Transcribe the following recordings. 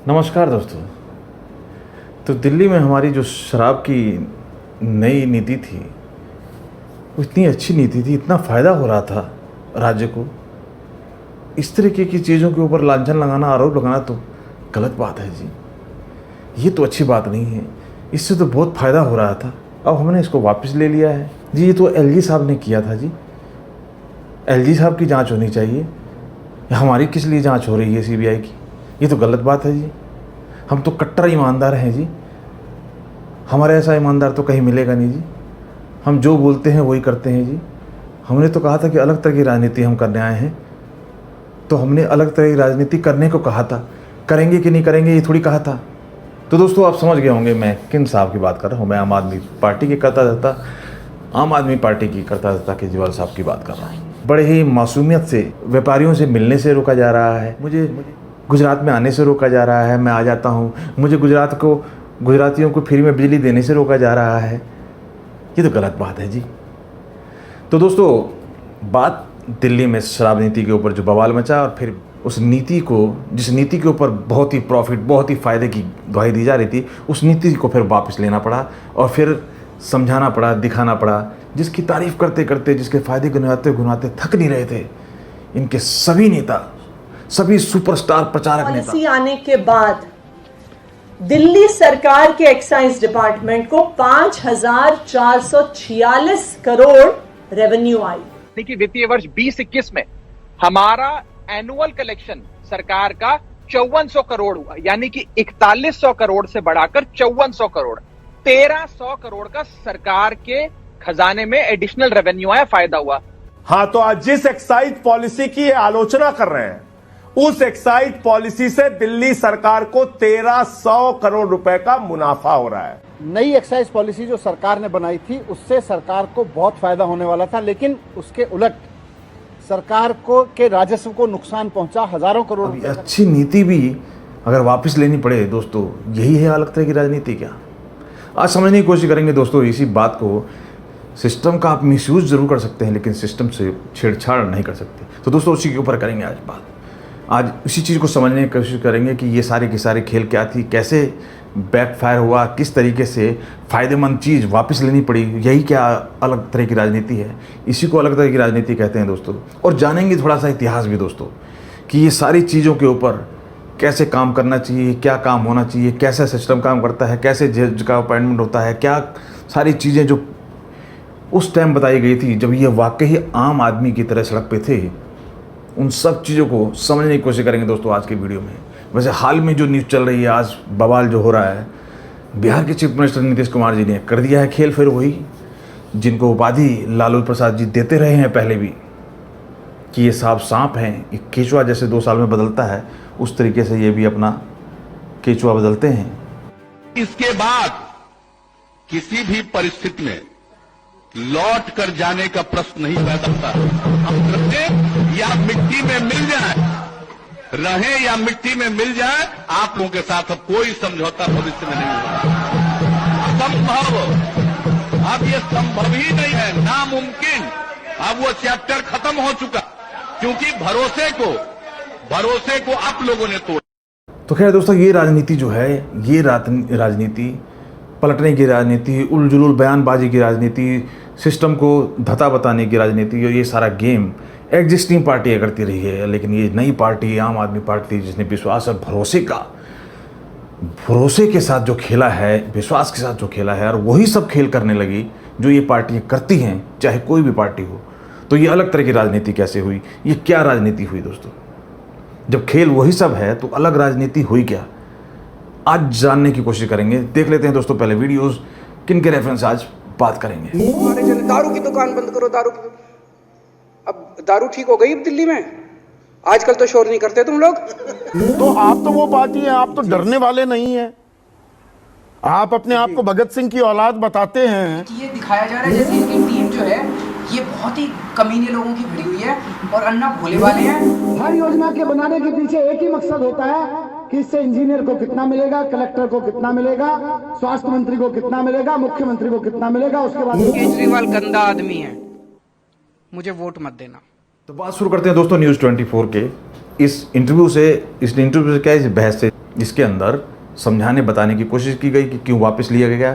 नमस्कार दोस्तों। तो दिल्ली में हमारी जो शराब की नई नीति थी वो इतनी अच्छी नीति थी, इतना फ़ायदा हो रहा था राज्य को। इस तरीके की चीज़ों के ऊपर लांछन लगाना, आरोप लगाना तो गलत बात है जी। ये तो अच्छी बात नहीं है। इससे तो बहुत फ़ायदा हो रहा था, अब हमने इसको वापस ले लिया है जी। ये तो एलजी साहब ने किया था जी। एलजी साहब की जांच होनी चाहिए। हमारी किस लिए जांच हो रही है सीबीआई की? ये तो गलत बात है जी। हम तो कट्टर ईमानदार हैं जी। हमारे ऐसा ईमानदार तो कहीं मिलेगा नहीं जी। हम जो बोलते हैं वही करते हैं जी। हमने तो कहा था कि अलग तरह की राजनीति हम करने आए हैं, तो हमने अलग तरह की राजनीति करने को कहा था। करेंगे कि नहीं करेंगे ये थोड़ी कहा था। तो दोस्तों आप समझ गए होंगे मैं किन साहब की बात कर रहा हूँ। मैं आम आदमी पार्टी की करता धरता केजरीवाल साहब की बात कर रहा हूँ। बड़े ही मासूमियत से व्यापारियों से मिलने से रोका जा रहा है, मुझे गुजरात में आने से रोका जा रहा है। मैं आ जाता हूँ। मुझे गुजरातियों को फ्री में बिजली देने से रोका जा रहा है। ये तो गलत बात है जी। तो दोस्तों बात दिल्ली में शराब नीति के ऊपर जो बवाल मचा, और फिर उस नीति को, जिस नीति के ऊपर बहुत ही प्रॉफिट, बहुत ही फ़ायदे की दुहाई दी जा रही थी, उस नीति को फिर वापस लेना पड़ा और फिर समझाना पड़ा, दिखाना पड़ा। जिसकी तारीफ़ करते करते, जिसके फ़ायदे गुनाते थक नहीं रहे थे इनके सभी नेता, सभी सुपरस्टार प्रचारक नेता। पॉलिसी आने के बाद दिल्ली सरकार के एक्साइज डिपार्टमेंट को 5,446 करोड़ रेवेन्यू आई। कि वित्तीय वर्ष 2021 में हमारा एनुअल कलेक्शन सरकार का 5400 करोड़ हुआ, यानी कि 4100 करोड़ से बढ़ाकर 5400 करोड़, 1300 करोड़ का सरकार के खजाने में एडिशनल रेवेन्यू आया, फायदा हुआ। हाँ, तो आज जिस एक्साइज पॉलिसी की आलोचना कर रहे हैं, उस एक्साइज पॉलिसी से दिल्ली सरकार को 1300 करोड़ रुपए का मुनाफा हो रहा है। नई एक्साइज पॉलिसी जो सरकार ने बनाई थी उससे सरकार को बहुत फायदा होने वाला था, लेकिन उसके उलट सरकार को के राजस्व को नुकसान पहुंचा, हजारों करोड़। अच्छी नीति भी अगर वापस लेनी पड़े दोस्तों, यही है अलग तरह की राजनीति क्या? आज समझने की कोशिश करेंगे दोस्तों इसी बात को। सिस्टम का आप मिसयूज जरूर कर सकते हैं, लेकिन सिस्टम से छेड़छाड़ नहीं कर सकते। तो दोस्तों उसी के ऊपर करेंगे आज बात। आज उसी चीज़ को समझने की कोशिश करेंगे कि ये सारे के सारे खेल क्या थी, कैसे बैकफायर हुआ, किस तरीके से फ़ायदेमंद चीज़ वापस लेनी पड़ी। यही क्या अलग तरह की राजनीति है? इसी को अलग तरह की राजनीति कहते हैं दोस्तों। और जानेंगे थोड़ा सा इतिहास भी दोस्तों, कि ये सारी चीज़ों के ऊपर कैसे काम करना चाहिए, क्या काम होना चाहिए, कैसे सिस्टम काम करता है, कैसे जज का अपॉइंटमेंट होता है, क्या सारी चीज़ें जो उस टाइम बताई गई थी जब ये वाकई आम आदमी की तरह सड़क पे थे। उन सब चीज़ों को समझने की कोशिश करेंगे दोस्तों आज के वीडियो में। वैसे हाल में जो न्यूज़ चल रही है, आज बवाल जो हो रहा है, बिहार के चीफ मिनिस्टर नीतीश कुमार जी ने कर दिया है खेल फिर वही, जिनको उपाधि लालू प्रसाद जी देते रहे हैं पहले भी, कि ये सांप हैं, ये केचुआ जैसे 2 साल में बदलता है, उस तरीके से ये भी अपना केचुआ बदलते हैं। इसके बाद किसी भी परिस्थिति में लौट कर जाने का प्रश्न नहीं पैदा होता। हम रहे या मिट्टी में मिल जाए, रहे या मिट्टी में मिल जाए, आप लोगों के साथ अब कोई समझौता भविष्य में नहीं होगा। असंभव, अब ये संभव ही नहीं है, नामुमकिन। अब वो चैप्टर खत्म हो चुका, क्योंकि भरोसे को आप लोगों ने तोड़ा। तो खैर दोस्तों, ये राजनीति जो है, ये राजनीति पलटने की राजनीति, उलझुल बयानबाजी की राजनीति, सिस्टम को धता बताने की राजनीति, और ये सारा गेम एग्जिस्टिंग पार्टियाँ करती रही है। लेकिन ये नई पार्टी, आम आदमी पार्टी, जिसने विश्वास और भरोसे के साथ जो खेला है, विश्वास के साथ जो खेला है, और वही सब खेल करने लगी जो ये पार्टियाँ करती हैं, चाहे कोई भी पार्टी हो। तो ये अलग तरह की राजनीति कैसे हुई? ये क्या राजनीति हुई दोस्तों? जब खेल वही सब है तो अलग राजनीति हुई क्या? आज जानने की कोशिश करेंगे। देख लेते हैं दोस्तों पहले वीडियोस, किन के रेफरेंस आज बात करेंगे। दारू की दुकान बंद करो, अब दारू ठीक हो गई दिल्ली में? आजकल तो शोर नहीं करते तुम लोग। तो आप तो वो पार्टी है, आप तो डरने वाले नहीं है। आप अपने आप को भगत सिंह की औलाद बताते हैं। ये दिखाया जा रहा है जैसे इनकी टीम जो है ये बहुत ही कमीने लोगों की भरी हुई है और अन्ना भोले वाले हैं। हर योजना के बनाने के पीछे एक ही मकसद होता है कि इससे इंजीनियर को कितना मिलेगा, कलेक्टर को कितना मिलेगा, स्वास्थ्य मंत्री को कितना मिलेगा, मुख्यमंत्री को कितना मिलेगा। उसके बाद केजरीवाल गंदा आदमी है, मुझे वोट मत देना। तो बात शुरू करते हैं दोस्तों न्यूज़ 24 के इस इंटरव्यू से क्या, इस बहस से। जिसके अंदर समझाने बताने की कोशिश की गई कि क्यों वापस लिया गया,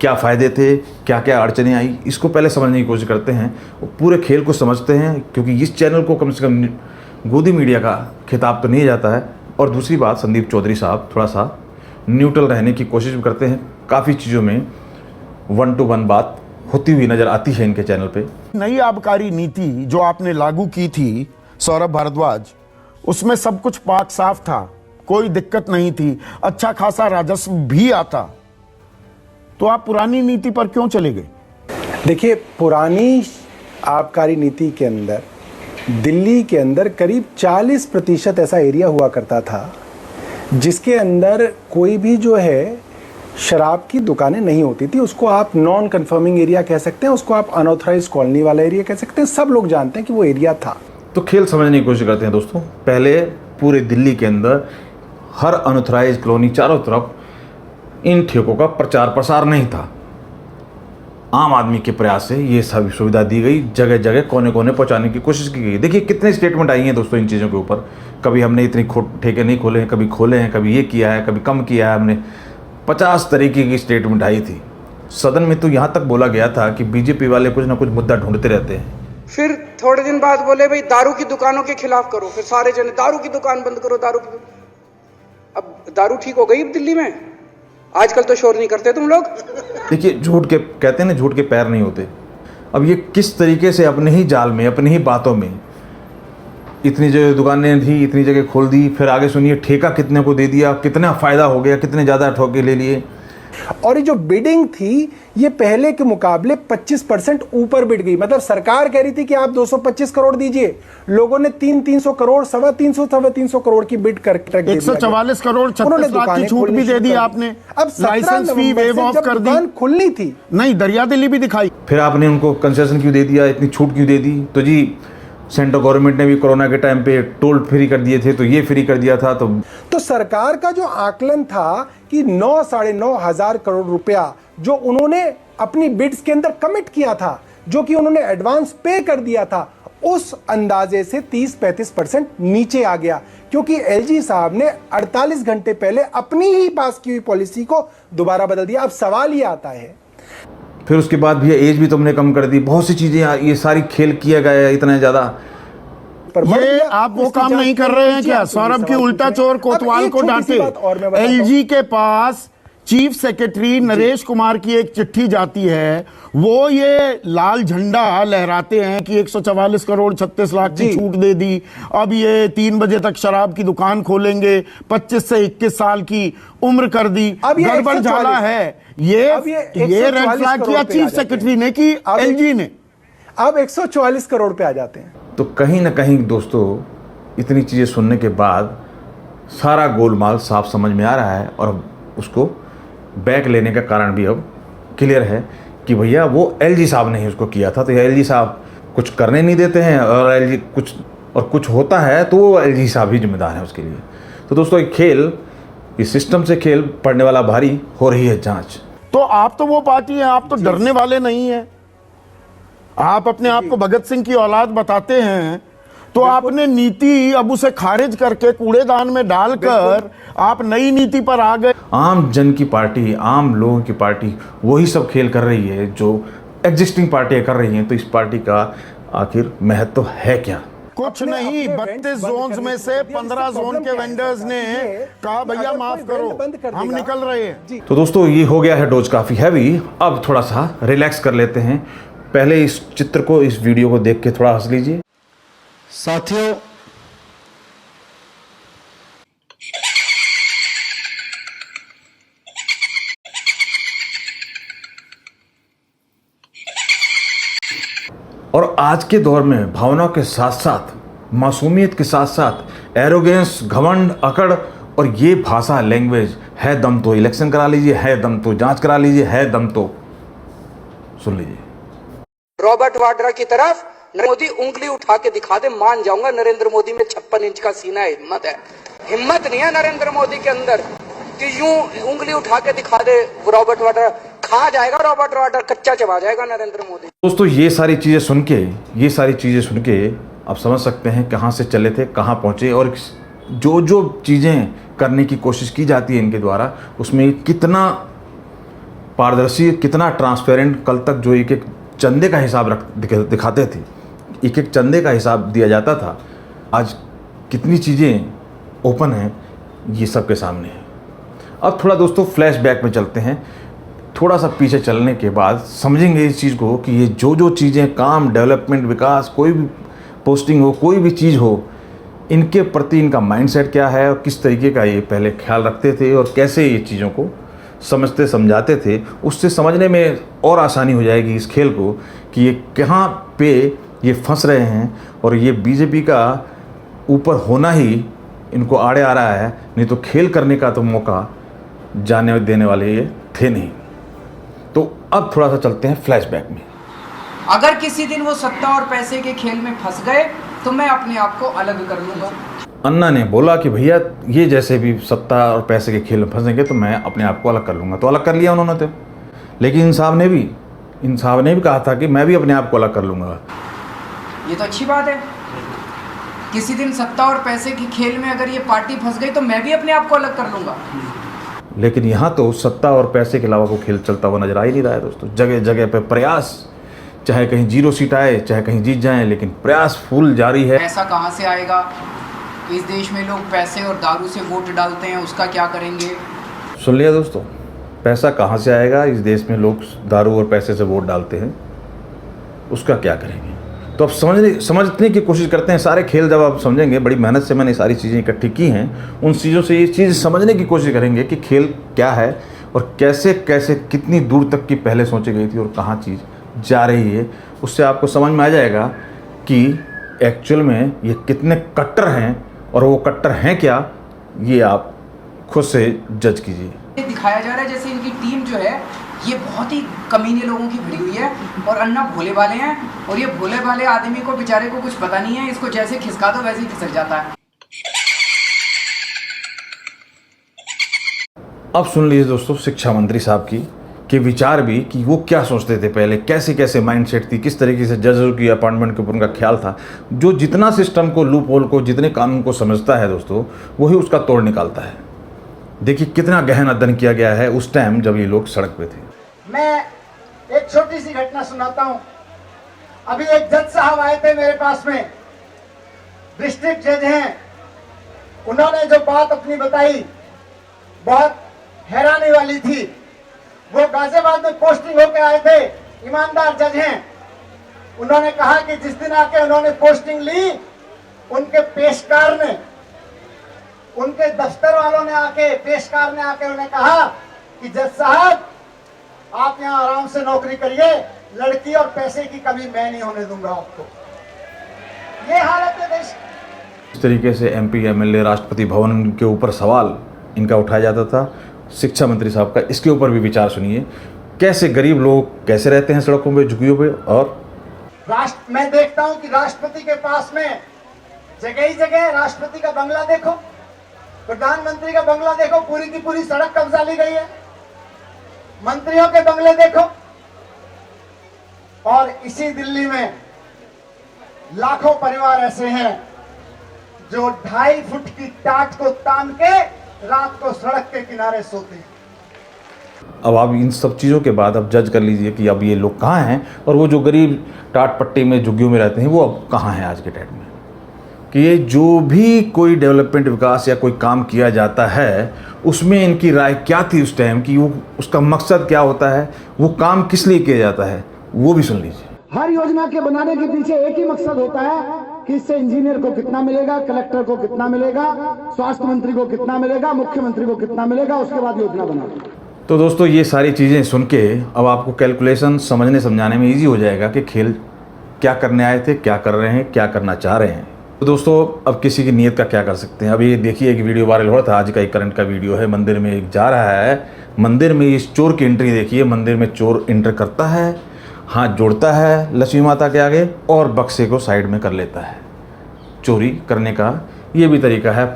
क्या फ़ायदे थे, क्या क्या अड़चनें आई, इसको पहले समझने की कोशिश करते हैं और पूरे खेल को समझते हैं, क्योंकि इस चैनल को कम से कम गोदी मीडिया का खिताब तो नहीं जाता है। और दूसरी बात, संदीप चौधरी साहब थोड़ा सा न्यूट्रल रहने की कोशिश भी करते हैं। काफ़ी चीज़ों में 1 to 1 बात होती हुई नज़र आती है इनके चैनल पे। नई आबकारी नीति जो आपने लागू की थी सौरभ भारद्वाज, उसमें सब कुछ पाक साफ था, कोई दिक्कत नहीं थी, अच्छा खासा राजस्व भी आता, तो आप पुरानी नीति पर क्यों चले गए? देखिए, पुरानी आबकारी नीति के अंदर दिल्ली के अंदर करीब 40% ऐसा एरिया हुआ करता था जिसके अंदर कोई भी जो है शराब की दुकानें नहीं होती थी। उसको आप नॉन कन्फर्मिंग एरिया कह सकते हैं, उसको आप अनऑथराइज कॉलोनी वाला एरिया कह सकते हैं। सब लोग जानते हैं कि वो एरिया था। तो खेल समझने की कोशिश करते हैं दोस्तों। पहले पूरे दिल्ली के अंदर हर अनऑथराइज कॉलोनी चारों तरफ इन ठेकों का प्रचार प्रसार नहीं था। आम आदमी के प्रयास से ये सब सुविधा दी गई, जगह जगह कोने कोने पहुंचाने की कोशिश की गई। देखिए कितने स्टेटमेंट आई हैं दोस्तों इन चीज़ों के ऊपर। कभी हमने इतनी ठेके नहीं खोले हैं, कभी खोले हैं, कभी ये किया है, कभी कम किया है हमने। 50 तरीके की स्टेटमेंट आई थी। सदन में तो यहाँ तक बोला गया था कि बीजेपी वाले कुछ ना कुछ मुद्दा ढूंढते रहते हैं। फिर थोड़े दिन बाद बोले भाई दारू की दुकानों के खिलाफ करो, फिर सारे जने दारू की दुकान बंद करो, दारू की। अब दारू ठीक हो गई दिल्ली में, आजकल तो शोर नहीं करते तुम लोग। देखिए झूठ के कहते हैं ना, झूठ के पैर नहीं होते। अब ये किस तरीके से अपने ही जाल में, अपनी ही बातों में इतनी जगह दुकानें थी, इतनी जगह खोल दी, फिर आगे सुनिए ठेका कितने को दे दिया, कितना फायदा हो गया, कितने ज़्यादा ठोके ले लिए। और ये जो बिडिंग थी ये पहले के मुकाबले 25% ऊपर बिड गई। मतलब सरकार कह रही थी कि आप 225 करोड़ दीजिए, लोगों ने 300 करोड़, 350 करोड़ की बिड कर 144 करोड़ 36 लाख की छूट भी दे दी आपने। अब लाइसेंस फी वेव ऑफ कर दी, खुलनी थी, नहीं दरिया दिल्ली भी दिखाई। फिर आपने उनको कंसेशन क्यों दे दिया, इतनी छूट क्यों दे दी? तो जी सेंट्रल गवर्नमेंट ने भी कोरोना के टाइम पे टोल फ्री कर दिए थे, तो ये फ्री कर दिया था। तो सरकार का जो आकलन था कि 9-9.5 हजार करोड़ रुपया जो उन्होंने अपनी बिड्स के अंदर कमिट किया था, जो कि उन्होंने एडवांस पे कर दिया था, उस अंदाजे से 30-35% नीचे आ गया, क्योंकि एलजी साहब ने 48 घंटे पहले अपनी ही पास की हुई पॉलिसी को दोबारा बदल दिया। अब सवाल ये आता है, फिर उसके बाद भी एज भी तुमने कम कर दी, बहुत सी चीजें, ये सारी खेल किया गया इतना ज्यादा। ये आप वो काम नहीं कर रहे हैं क्या? सौरभ की उल्टा चोर कोतवाल को डांटे। एलजी के पास चीफ सेक्रेटरी नरेश कुमार की एक चिट्ठी जाती है, वो ये लाल झंडा लहराते हैं कि 144 करोड़ 36 लाख की छूट दे दी, अब ये 3 बजे तक शराब की दुकान खोलेंगे, 25 से 21 साल की उम्र कर दी। गड़बड़ झाला है ये रेड फ्लैग किया चीफ सेक्रेटरी ने कि एलजी ने। अब 144 करोड़ पे आ जाते हैं। तो कहीं ना कहीं दोस्तों इतनी चीजें सुनने के बाद सारा गोलमाल साफ समझ में आ रहा है, और उसको बैक लेने का कारण भी अब क्लियर है कि भैया वो एलजी साहब ने ही उसको किया था। तो एलजी साहब कुछ करने नहीं देते हैं, और एलजी कुछ होता है तो वो एलजी साहब ही जिम्मेदार है उसके लिए। तो दोस्तों एक खेल, इस सिस्टम से खेल पड़ने वाला भारी हो रही है जांच। तो आप तो वो पार्टी है, आप तो डरने वाले नहीं है। आप अपने आप को भगत सिंह की औलाद बताते हैं, तो आपने नीति अब उसे खारिज करके कूड़ेदान में डालकर आप नई नीति पर आ गए। आम जन की पार्टी, आम लोगों की पार्टी वही सब खेल कर रही है जो एग्जिस्टिंग पार्टियां कर रही हैं। तो इस पार्टी का आखिर महत्व है क्या? कुछ नहीं, 32 जोन्स में से 15 जोन के वेंडर्स ने कहा भैया माफ करो, हम निकल रहे हैं। तो दोस्तों ये हो गया है डोज काफी हैवी, अब थोड़ा सा रिलैक्स कर लेते हैं। पहले इस चित्र को, इस वीडियो को देख के थोड़ा हंस लीजिए। साथियों, और आज के दौर में भावनाओं के साथ साथ, मासूमियत के साथ साथ एरोगेंस, घमंड, अकड़ और ये भाषा, लैंग्वेज, है दम तो इलेक्शन करा लीजिए, है दम तो जांच करा लीजिए, है दम तो सुन लीजिए। रॉबर्ट वाड्रा की तरफ मोदी उंगली उठा के दिखा दे, मान जाऊंगा नरेंद्र मोदी में 56 इंच का सीना है। हिम्मत नहीं है नरेंद्र मोदी के अंदर कि यूं उंगली उठा के दिखा दे। रॉबर्ट वाड्रा खा जाएगा, रॉबर्ट वाड्रा कच्चा चबा जाएगा नरेंद्र मोदी। दोस्तों ये सारी चीजें सुन के आप समझ सकते हैं कहां से चले थे, कहां पहुंचे, और जो चीजें करने की कोशिश की जाती है इनके द्वारा, उसमें कितना पारदर्शी, कितना ट्रांसपेरेंट, कल तक जो एक एक चंदे का हिसाब दिखाते थे, एक एक चंदे का हिसाब दिया जाता था, आज कितनी चीज़ें ओपन हैं ये सबके सामने है। अब थोड़ा दोस्तों फ्लैशबैक में चलते हैं, थोड़ा सा पीछे चलने के बाद समझेंगे इस चीज़ को कि ये जो चीज़ें, काम, डेवलपमेंट, विकास, कोई भी पोस्टिंग हो, कोई भी चीज़ हो, इनके प्रति इनका माइंडसेट क्या है और किस तरीके का ये पहले ख्याल रखते थे और कैसे ये चीज़ों को समझते समझाते थे। उससे समझने में और आसानी हो जाएगी इस खेल को कि ये कहाँ पे ये फंस रहे हैं और ये बीजेपी का ऊपर होना ही इनको आड़े आ रहा है, नहीं तो खेल करने का तो मौका जाने देने वाले ये थे नहीं। तो अब थोड़ा सा चलते हैं फ्लैशबैक में। अगर किसी दिन वो सत्ता और पैसे के खेल में फंस गए तो मैं अपने आप को अलग कर लूंगा। अन्ना ने बोला कि भैया ये जैसे भी सत्ता और पैसे के खेल में फंसेंगे तो मैं अपने आप को अलग कर लूँगा। तो अलग कर लिया उन्होंने तो, लेकिन इंसाफ ने भी कहा था कि मैं भी अपने आप को अलग कर लूँगा। ये तो अच्छी बात है। किसी दिन सत्ता और पैसे के खेल में अगर ये पार्टी फंस गई तो मैं भी अपने आप को अलग कर लूँगा। लेकिन यहाँ तो सत्ता और पैसे के अलावा कोई खेल चलता हुआ नजर आ ही नहीं रहा है दोस्तों। जगह जगह पे प्रयास, चाहे कहीं 0 सीट आए, चाहे कहीं जीत जाएं, लेकिन प्रयास फुल जारी है। पैसा कहाँ से आएगा? इस देश में लोग पैसे और दारू से वोट डालते हैं, उसका क्या करेंगे? सुन लिया दोस्तों, पैसा कहाँ से आएगा? इस देश में लोग दारू और पैसे से वोट डालते हैं, उसका क्या करेंगे? तो अब समझने की कोशिश करते हैं। सारे खेल जब आप समझेंगे, बड़ी मेहनत से मैंने सारी चीज़ें इकट्ठी की हैं, उन चीज़ों से ये चीज़ समझने की कोशिश करेंगे कि खेल क्या है और कैसे कैसे कितनी दूर तक की पहले सोची गई थी और कहाँ चीज़ जा रही है। उससे आपको समझ में आ जाएगा कि एक्चुअल में ये कितने कट्टर हैं और वो कट्टर हैं क्या, ये आप खुद से जज कीजिए। ये दिखाया जा रहा है जैसे इनकी टीम जो है ये बहुत ही कमीने लोगों की भरी हुई है और अन्ना भोले वाले हैं, और ये भोले वाले आदमी को बेचारे को कुछ पता नहीं है, इसको जैसे खिसका दो वैसे ही खिसक जाता है। अब सुन लीजिए दोस्तों शिक्षा मंत्री साहब के विचार भी, कि वो क्या सोचते थे पहले, कैसे कैसे माइंडसेट थी, किस तरीके से जजों की अपॉइंटमेंट के ऊपर उनका ख्याल था। जो जितना सिस्टम को, लूप होल को, जितने कानून को समझता है दोस्तों, वही उसका तोड़ निकालता है। देखिए कितना गहन अध्ययन किया गया है उस टाइम जब ये लोग सड़क पे थे। मैं एक छोटी सी घटना सुनाता हूं। अभी एक जज साहब आए थे मेरे पास में, डिस्ट्रिक्ट जज हैं। उन्होंने जो बात अपनी बताई बहुत हैरानी वाली थी। वो गाजियाबाद में पोस्टिंग होकर आए थे, ईमानदार जज हैं। उन्होंने कहा कि जिस दिन आके उन्होंने पोस्टिंग ली, उनके पेशकार ने, उनके दफ्तर वालों ने आके, पेशकार ने आके उन्हें कहा कि जज साहब आप यहाँ आराम से नौकरी करिए, लड़की और पैसे की कमी मैं नहीं होने दूंगा आपको। ये हालत है देश। इस तरीके से MP, MLA, राष्ट्रपति भवन के ऊपर सवाल इनका उठाया जाता था। शिक्षा मंत्री साहब का इसके ऊपर भी विचार सुनिए, कैसे गरीब लोग कैसे रहते हैं सड़कों पे, झुग्गियों पे। और मैं देखता हूं कि राष्ट्रपति के पास में जगह ही जगह राष्ट्रपति का बंगला देखो, प्रधानमंत्री का बंगला देखो, पूरी की पूरी सड़क कब्जा ली गई है। मंत्रियों के बंगले देखो। और इसी दिल्ली में लाखों परिवार ऐसे हैं जो 2.5 फुट की टाट को तान के रात को सड़क के किनारे सोते हैं। अब आप इन सब चीज़ों के बाद अब जज कर लीजिए कि अब ये लोग कहाँ हैं और वो जो गरीब टाट पट्टी में झुग्गियों में रहते हैं वो अब कहाँ हैं आज के टाइम में। कि ये जो भी कोई डेवलपमेंट, विकास या कोई काम किया जाता है, उसमें इनकी राय क्या थी उस टाइम, कि वो उसका मकसद क्या होता है, वो काम किस लिए किया जाता है, वो भी सुन लीजिए। हर योजना के बनाने के पीछे एक ही मकसद होता है कि इससे इंजीनियर को कितना मिलेगा, कलेक्टर को कितना मिलेगा, स्वास्थ्य मंत्री को कितना मिलेगा, मुख्यमंत्री को कितना मिलेगा, उसके बाद योजना बनाना। तो दोस्तों ये सारी चीज़ें सुन के अब आपको कैलकुलेशन समझने समझाने में ईजी हो जाएगा कि खेल क्या करने आए थे, क्या कर रहे हैं, क्या करना चाह रहे हैं। तो दोस्तों अब किसी की नीयत का क्या कर सकते हैं। अभी देखिए एक वीडियो वायरल हो रहा था, आज का एक करंट का वीडियो है। मंदिर में एक जा रहा है, मंदिर में इस चोर की एंट्री देखिए। मंदिर में चोर एंटर करता है, हाथ जोड़ता है लक्ष्मी माता के आगे और बक्से को साइड में कर लेता है। चोरी करने का ये भी तरीका है,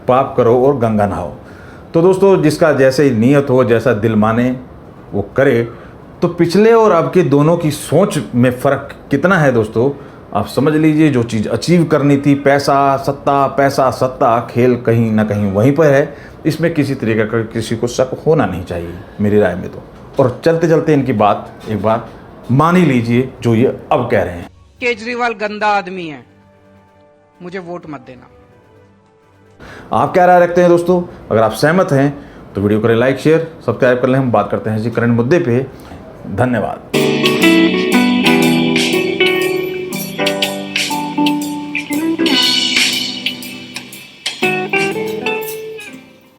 पाप करो और गंगा नहाओ। तो दोस्तों जिसका जैसे नीयत हो, जैसा दिल माने वो करे। तो पिछले और अब के दोनों की सोच में फ़र्क कितना है दोस्तों, आप समझ लीजिए जो चीज़ अचीव करनी थी, पैसा सत्ता, खेल कहीं ना कहीं वहीं पर है। इसमें किसी तरीके का किसी को शक होना नहीं चाहिए मेरी राय में तो। और चलते चलते इनकी बात एक बार मान ही लीजिए जो ये अब कह रहे हैं। केजरीवाल गंदा आदमी है, मुझे वोट मत देना। आप क्या राय रखते हैं दोस्तों? अगर आप सहमत हैं तो वीडियो करें लाइक, शेयर, सब्सक्राइब कर लें। हम बात करते हैं जी करंट मुद्दे पे। धन्यवाद।